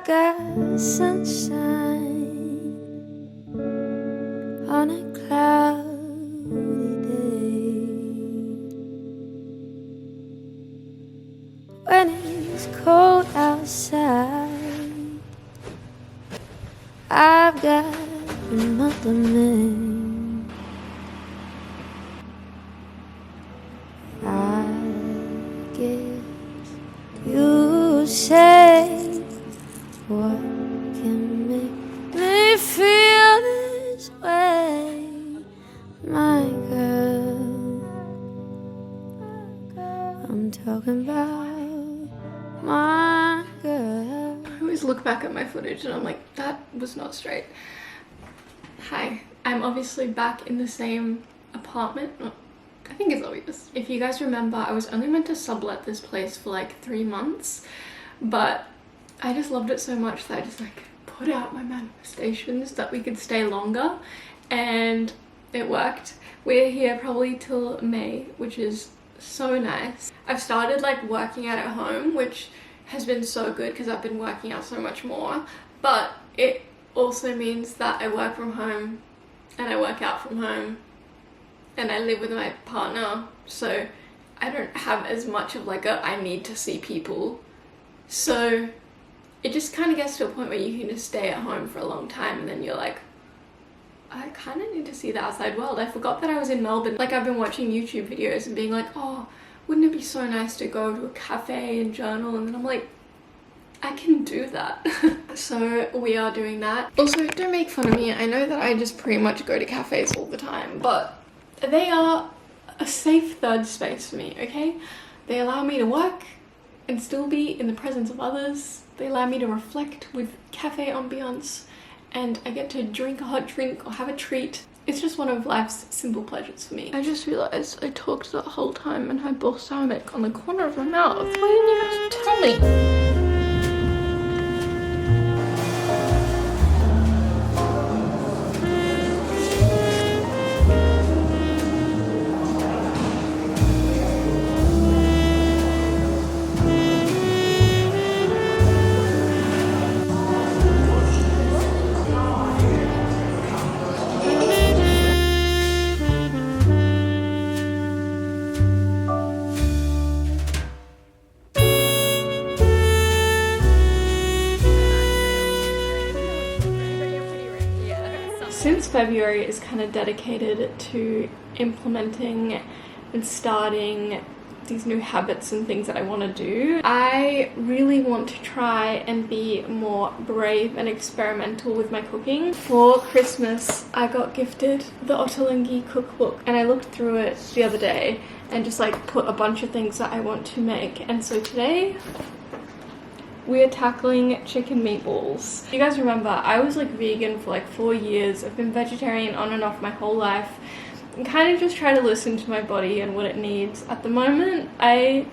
I've got sunshine on a cloudy day. When it's cold outside, I've got another man. I guess you say, what can make me feel this way, my girl? I'm talking about my girl. I always look back at my footage and I'm like, that was not straight. Hi, I'm obviously back in the same apartment. I think it's obvious. If you guys remember, I was only meant to sublet this place for like 3 months, but I just loved it so much that I just like put out my manifestations that we could stay longer, and it worked. We're here probably till May, which is so nice. I've started like working out at home, which has been so good because I've been working out so much more, but it also means that I work from home and I work out from home and I live with my partner, so I don't have as much of like a I need to see people. So it just kind of gets to a point where you can just stay at home for a long time and then you're like, I kind of need to see the outside world. I forgot that I was in Melbourne. Like, I've been watching YouTube videos and being like, oh, wouldn't it be so nice to go to a cafe and journal? And then I'm like, I can do that. So we are doing that. Also, don't make fun of me. I know that I just pretty much go to cafes all the time, but they are a safe third space for me, okay? They allow me to work and still be in the presence of others. They allow me to reflect with cafe ambiance, and I get to drink a hot drink or have a treat. It's just one of life's simple pleasures for me. I just realized I talked the whole time and had balsamic on the corner of my mouth. Why didn't you guys tell me? Since February is kind of dedicated to implementing and starting these new habits and things that I want to do, I really want to try and be more brave and experimental with my cooking. For Christmas, I got gifted the Ottolenghi cookbook, and I looked through it the other day and just like put a bunch of things that I want to make. And so today we are tackling chicken meatballs. You guys remember, I was like vegan for like 4 years. I've been vegetarian on and off my whole life and kind of just try to listen to my body and what it needs. At the moment, I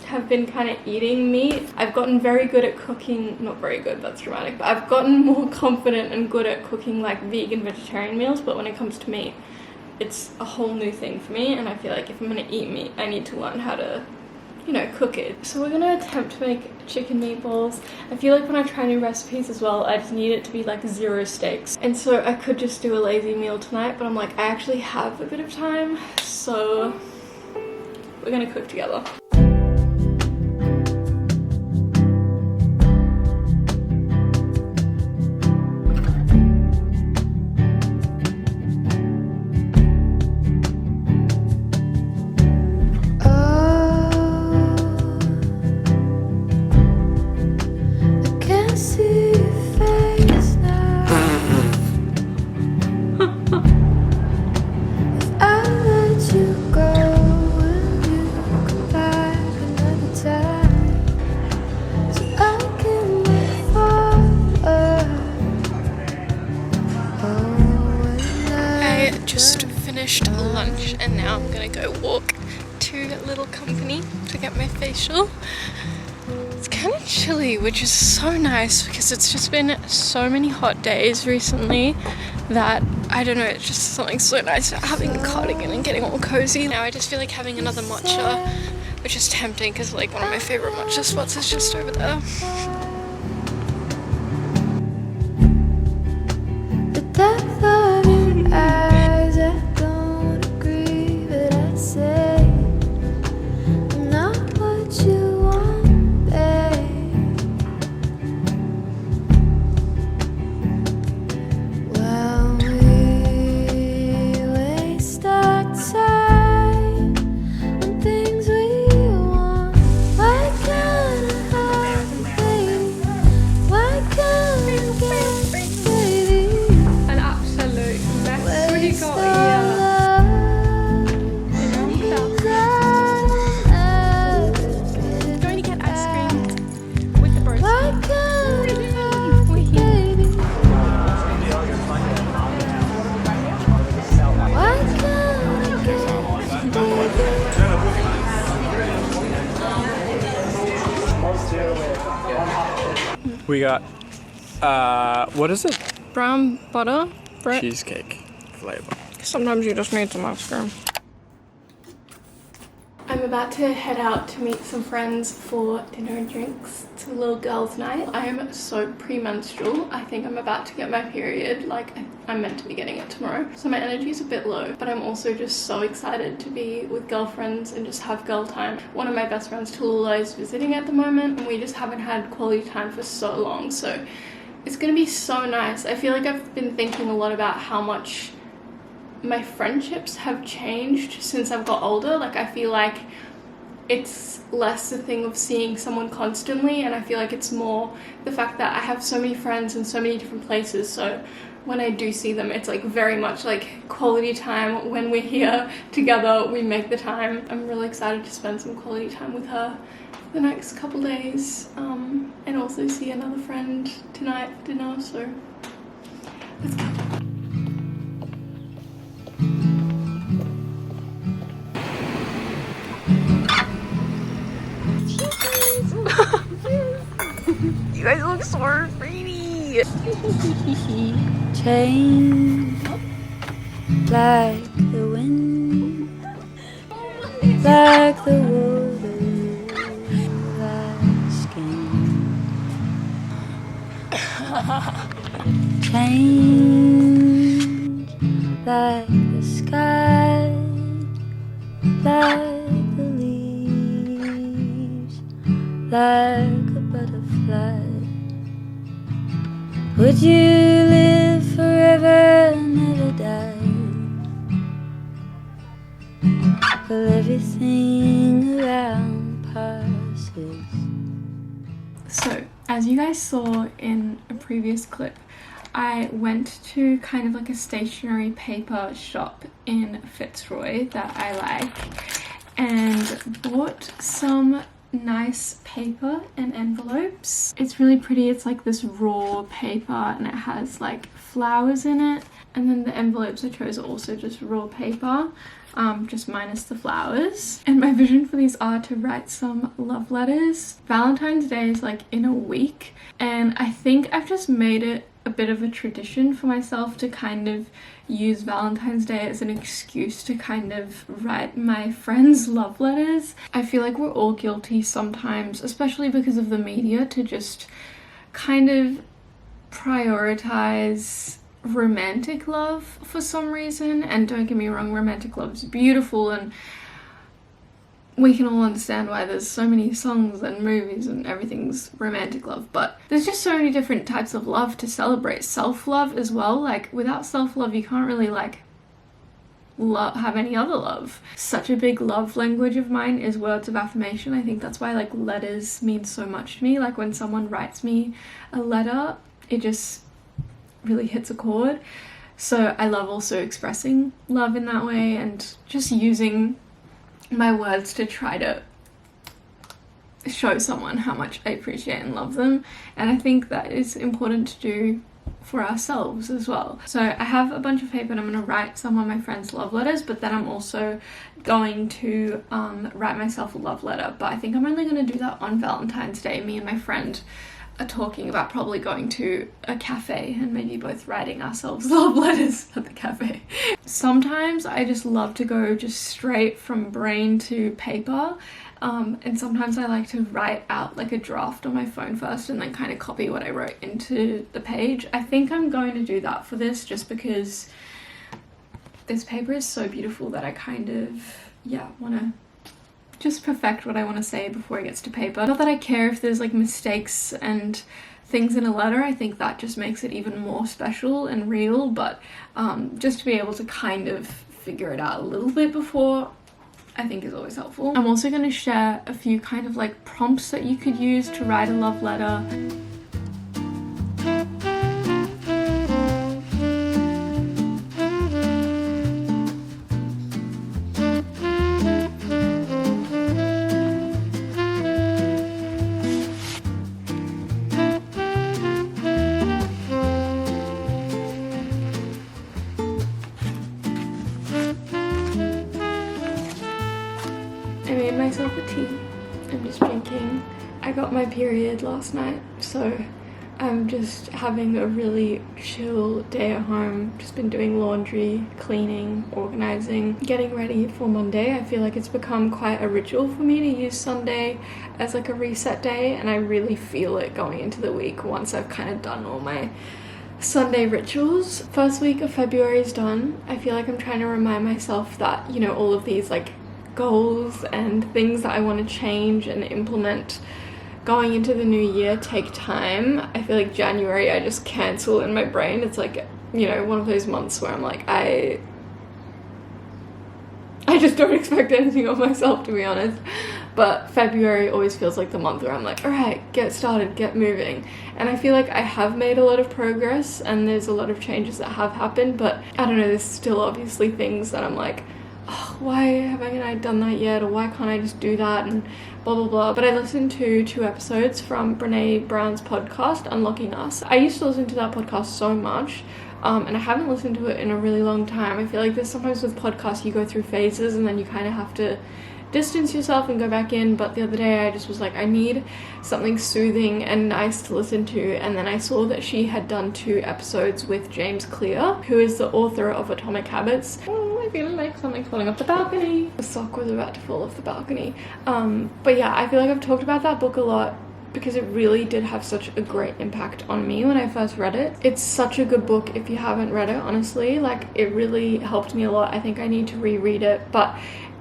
have been kind of eating meat. I've gotten very good at cooking, not very good, that's dramatic, but I've gotten more confident and good at cooking like vegan vegetarian meals, but when it comes to meat, it's a whole new thing for me, and I feel like if I'm gonna eat meat, I need to learn how to, you know, cook it. So we're gonna attempt to make chicken meatballs. I feel like when I try new recipes as well, I just need it to be like 0 stakes. And so I could just do a lazy meal tonight, but I'm like, I actually have a bit of time, so we're gonna cook together. Lunch, and now I'm gonna go walk to Little Company to get my facial. It's kind of chilly, which is so nice because it's just been so many hot days recently that I don't know, it's just something so nice about having a cardigan and getting all cozy. Now I just feel like having another matcha, which is tempting because like one of my favorite matcha spots is just over there. We got, what is it? Brown butter bread. Cheesecake flavor. Sometimes you just need some ice cream. I'm about to head out to meet some friends for dinner and drinks. It's a little girls' night. I am so premenstrual. I think I'm about to get my period. Like, I'm meant to be getting it tomorrow. So my energy is a bit low, but I'm also just so excited to be with girlfriends and just have girl time. One of my best friends, Tallulah, is visiting at the moment, and we just haven't had quality time for so long. So it's gonna be so nice. I feel like I've been thinking a lot about how much my friendships have changed since I've got older. Like, I feel like it's less a thing of seeing someone constantly, and I feel like it's more the fact that I have so many friends in so many different places. So when I do see them, it's like very much like quality time. When we're here together, we make the time. I'm really excited to spend some quality time with her the next couple days, and also see another friend tonight for dinner. So let's go. You guys look so pretty. Change like the wind, like the water, like skin. Change like the sky, like the leaves, like a butterfly. Would you live forever and never die? Well, everything around passes. So, as you guys saw in a previous clip, I went to kind of like a stationery paper shop in Fitzroy that I like and bought some nice paper and envelopes. It's really pretty. It's like this raw paper and it has like flowers in it, and then the envelopes I chose are also just raw paper, just minus the flowers. And my vision for these are to write some love letters. Valentine's Day is like in a week, and I think I've just made it a bit of a tradition for myself to kind of use Valentine's Day as an excuse to kind of write my friends love letters. I feel like we're all guilty sometimes, especially because of the media, to just kind of prioritize romantic love for some reason. And don't get me wrong, romantic love is beautiful, and we can all understand why there's so many songs and movies and everything's romantic love, but there's just so many different types of love to celebrate. Self-love as well. Like, without self-love you can't really like have any other love. Such a big love language of mine is words of affirmation. I think that's why like letters mean so much to me. Like, when someone writes me a letter, it just really hits a chord. So I love also expressing love in that way and just using my words to try to show someone how much I appreciate and love them. And I think that is important to do for ourselves as well. So I have a bunch of paper and I'm going to write some of my friends love letters, but then I'm also going to write myself a love letter. But I think I'm only going to do that on Valentine's Day. Me and my friend are talking about probably going to a cafe and maybe both writing ourselves love letters at the cafe. Sometimes I just love to go just straight from brain to paper, and sometimes I like to write out like a draft on my phone first and then kind of copy what I wrote into the page. I think I'm going to do that for this just because this paper is so beautiful that I kind of, yeah, want to just perfect what I want to say before it gets to paper. Not that I care if there's like mistakes and things in a letter. I think that just makes it even more special and real, but just to be able to kind of figure it out a little bit before, I think is always helpful. I'm also going to share a few kind of like prompts that you could use to write a love letter. I made myself a tea. I'm just drinking. I got my period last night, so I'm just having a really chill day at home. Just been doing laundry, cleaning, organizing, getting ready for Monday. I feel like it's become quite a ritual for me to use Sunday as like a reset day, and I really feel it going into the week once I've kind of done all my Sunday rituals. First week of February is done. I feel like I'm trying to remind myself that, you know, all of these like goals and things that I want to change and implement going into the new year take time. I feel like January I just cancel in my brain. It's like, you know, one of those months where I'm like, I just don't expect anything of myself, to be honest. But February always feels like the month where I'm like, all right, get started, get moving. And I feel like I have made a lot of progress and there's a lot of changes that have happened, but I don't know, there's still obviously things that I'm like, oh, why haven't I done that yet, or why can't I just do that, and blah blah blah. But I listened to 2 episodes from Brene Brown's podcast, Unlocking Us. I used to listen to that podcast so much, and I haven't listened to it in a really long time. I feel like there's sometimes with podcasts you go through phases and then you kind of have to distance yourself and go back in. But the other day I just was like, I need something soothing and nice to listen to, and then I saw that she had done 2 episodes with James Clear, who is the author of Atomic Habits. I feel like something's falling off the balcony. The sock was about to fall off the balcony. But yeah, I feel like I've talked about that book a lot because it really did have such a great impact on me when I first read it. It's such a good book if you haven't read it, honestly. Like, it really helped me a lot. I think I need to reread it. But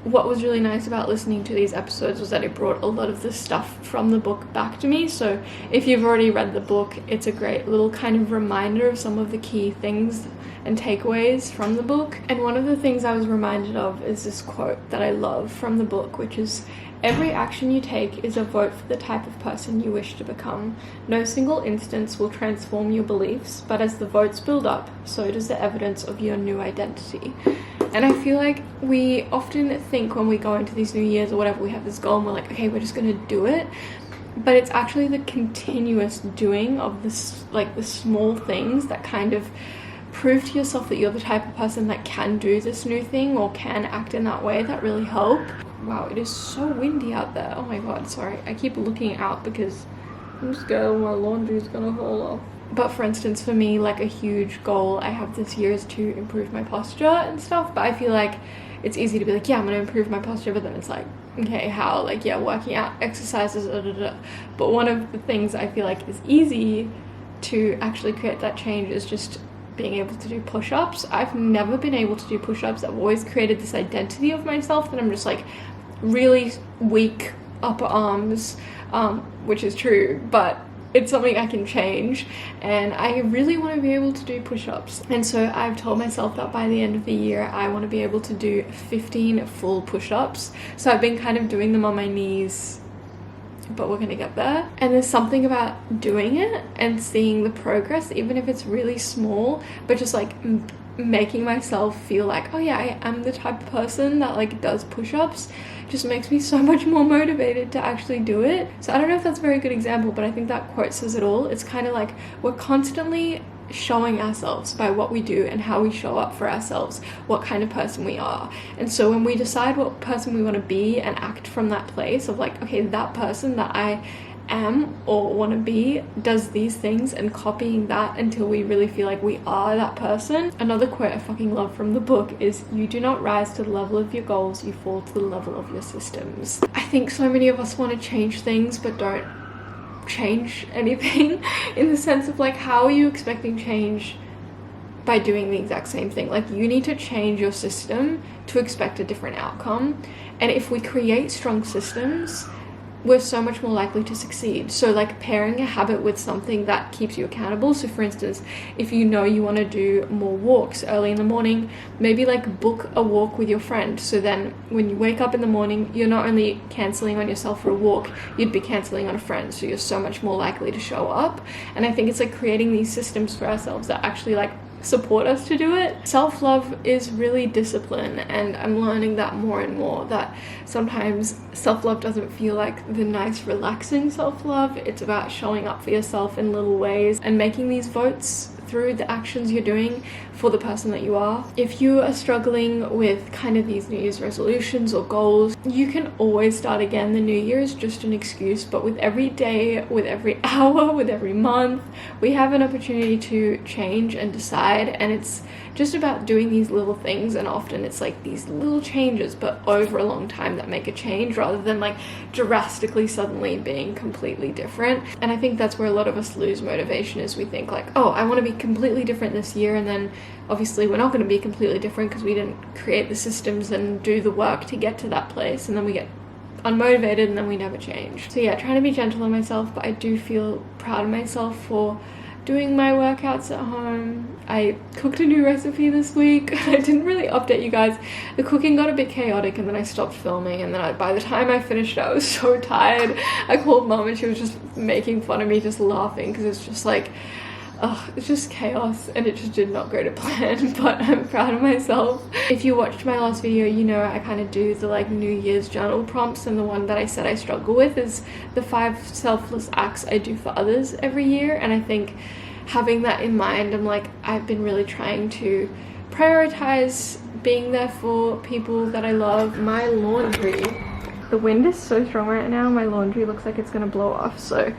what was really nice about listening to these episodes was that it brought a lot of the stuff from the book back to me. So if you've already read the book, it's a great little kind of reminder of some of the key things and takeaways from the book. And one of the things I was reminded of is this quote that I love from the book, which is, "Every action you take is a vote for the type of person you wish to become. No single instance will transform your beliefs, but as the votes build up, so does the evidence of your new identity." And I feel like we often think when we go into these new years or whatever, we have this goal and we're like, okay, we're just going to do it. But it's actually the continuous doing of this, like the small things that kind of prove to yourself that you're the type of person that can do this new thing or can act in that way, that really help. Wow, it is so windy out there. Oh my god, sorry. I keep looking out because I'm scared my laundry is gonna fall off. But for instance, for me, like a huge goal I have this year is to improve my posture and stuff. But I feel like it's easy to be like, yeah, I'm gonna improve my posture, but then it's like, okay, how? Like, yeah, working out, exercises, But one of the things I feel like is easy to actually create that change is just being able to do push-ups. I've never been able to do push-ups. I've always created this identity of myself that I'm just like really weak upper arms, which is true, but it's something I can change, and I really want to be able to do push-ups. And so I've told myself that by the end of the year I want to be able to do 15 full push-ups. So I've been kind of doing them on my knees, but we're gonna get there. And there's something about doing it and seeing the progress, even if it's really small, but just like making myself feel like, oh yeah, I am the type of person that like does push-ups, just makes me so much more motivated to actually do it. So I don't know if that's a very good example, but I think that quote says it all. It's kind of like we're constantly showing ourselves by what we do and how we show up for ourselves, what kind of person we are. And so when we decide what person we want to be and act from that place of like, okay, that person that I am or want to be does these things, and copying that until we really feel like we are that person. Another quote I fucking love from the book is, "You do not rise to the level of your goals, you fall to the level of your systems." I think so many of us want to change things but don't change anything in the sense of like, how are you expecting change by doing the exact same thing? Like, you need to change your system to expect a different outcome. And if we create strong systems, we're so much more likely to succeed. So like pairing a habit with something that keeps you accountable. So for instance, if you know you want to do more walks early in the morning, maybe like book a walk with your friend. So then when you wake up in the morning, you're not only cancelling on yourself for a walk, you'd be cancelling on a friend. So you're so much more likely to show up. And I think it's like creating these systems for ourselves that actually like support us to do it. Self-love is really discipline, and I'm learning that more and more, that sometimes self-love doesn't feel like the nice relaxing self-love. It's about showing up for yourself in little ways and making these votes through the actions you're doing for the person that you are. If you are struggling with kind of these New Year's resolutions or goals, you can always start again. The New Year is just an excuse, but with every day, with every hour, with every month, we have an opportunity to change and decide, and it's just about doing these little things, and often it's like these little changes but over a long time that make a change, rather than like drastically suddenly being completely different. And I think that's where a lot of us lose motivation, is we think like, oh, I want to be completely different this year, and then obviously we're not going to be completely different because we didn't create the systems and do the work to get to that place, and then we get unmotivated and then we never change. So yeah, trying to be gentle on myself, but I do feel proud of myself for doing my workouts at home. I cooked a new recipe this week. I didn't really update you guys. The cooking got a bit chaotic, and then I stopped filming, and then by the time I finished I was so tired. I called mom and she was just making fun of me, just laughing, because it's just like, it's just chaos, and it just did not go to plan. But I'm proud of myself. If you watched my last video, you know I kind of do the like New Year's journal prompts, and the one that I said I struggle with is the 5 selfless acts I do for others every year. And I think having that in mind, I'm like, I've been really trying to prioritize being there for people that I love. My laundry, the wind is so strong right now, my laundry looks like it's gonna blow off, so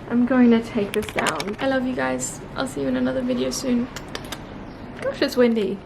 I'm going to take this down. I love you guys. I'll see you in another video soon. Gosh, it's windy.